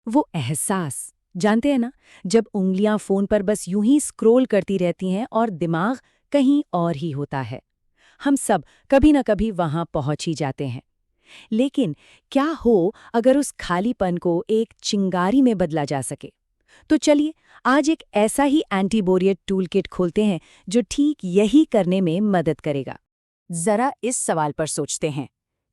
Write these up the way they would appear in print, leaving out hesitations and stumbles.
वो एहसास, जानते हैं ना, जब उंगलियां फोन पर बस यूं ही स्क्रॉल करती रहती हैं और दिमाग कहीं और ही होता है। हम सब कभी ना कभी वहां पहुंच ही जाते हैं। लेकिन क्या हो अगर उस खालीपन को एक चिंगारी में बदला जा सके? तो चलिए, आज एक ऐसा ही एंटी बोरियत टूल किट खोलते हैं जो ठीक यही करने में मदद करेगा। जरा इस सवाल पर सोचते हैं,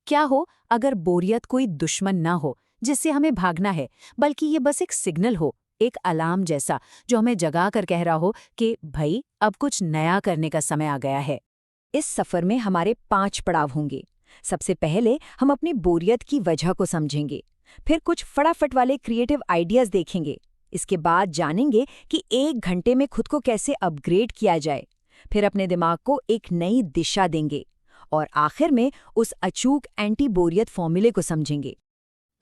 क्या हो अगर बोरियत कोई दुश्मन ना हो जिससे हमें भागना है, बल्कि ये बस एक सिग्नल हो, एक अलार्म जैसा, जो हमें जगा कर कह रहा हो कि भाई अब कुछ नया करने का समय आ गया है। इस सफर में हमारे 5 पड़ाव होंगे। सबसे पहले हम अपनी बोरियत की वजह को समझेंगे। फिर कुछ फटाफट वाले क्रिएटिव आइडियाज देखेंगे। इसके बाद जानेंगे कि 1 घंटे में खुद को कैसे अपग्रेड किया जाए। फिर अपने दिमाग को एक नई दिशा देंगे। और आखिर में उस अचूक एंटी बोरियत फॉर्मूले को समझेंगे।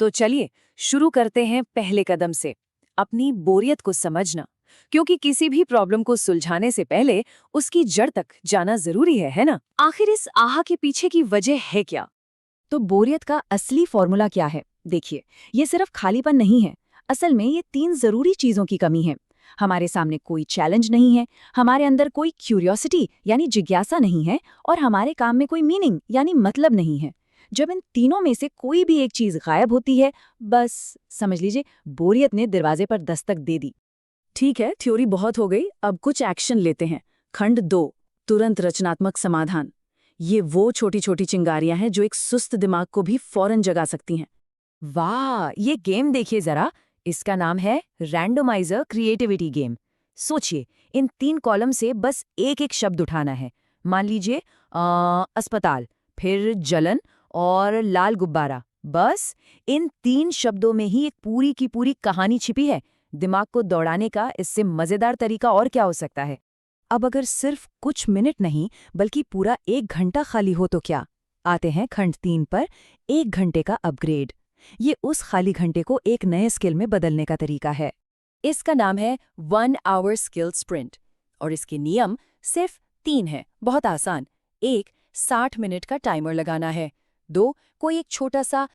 तो चलिए शुरू करते हैं पहले कदम से, अपनी बोरियत को समझना, क्योंकि किसी भी प्रॉब्लम को सुलझाने से पहले उसकी जड़ तक जाना जरूरी है ना? आखिर इस आह के पीछे की वजह है क्या? तो बोरियत का असली फॉर्मूला क्या है? देखिए, ये सिर्फ खालीपन नहीं है। असल में ये 3 जरूरी चीजों की कमी है। हमारे सामने कोई चैलेंज नहीं है, हमारे अंदर कोई क्यूरियोसिटी यानी जिज्ञासा नहीं है, और हमारे काम में कोई मीनिंग यानी मतलब नहीं है। जब इन तीनों में से कोई भी एक चीज गायब होती है, बस समझ लीजिए बोरियत ने दरवाजे पर दस्तक दे दी। ठीक है, थ्योरी बहुत हो गई, अब कुछ एक्शन लेते हैं। खंड 2, तुरंत रचनात्मक समाधान। ये वो छोटी छोटी चिंगारियां हैं जो एक सुस्त दिमाग को भी फौरन जगा सकती हैं। वाह, ये गेम देखिए जरा, इसका नाम है रैंडोमाइजर क्रिएटिविटी गेम। सोचिए, इन 3 कॉलम से बस एक एक शब्द उठाना है। मान लीजिए अस्पताल, फिर जलन और लाल गुब्बारा। बस इन 3 शब्दों में ही एक पूरी की पूरी कहानी छिपी है। दिमाग को दौड़ाने का इससे मजेदार तरीका और क्या हो सकता है? अब अगर सिर्फ कुछ मिनट नहीं बल्कि पूरा 1 घंटा खाली हो तो क्या? आते हैं खंड 3 पर, 1 घंटे का अपग्रेड। ये उस खाली घंटे को एक नए स्किल में बदलने का तरीका है। इसका नाम है 1 आवर स्किल स्प्रिंट, और इसके नियम सिर्फ 3 हैं, बहुत आसान। 1, 60 मिनट का टाइमर लगाना है। 2, कोई एक छोटा सा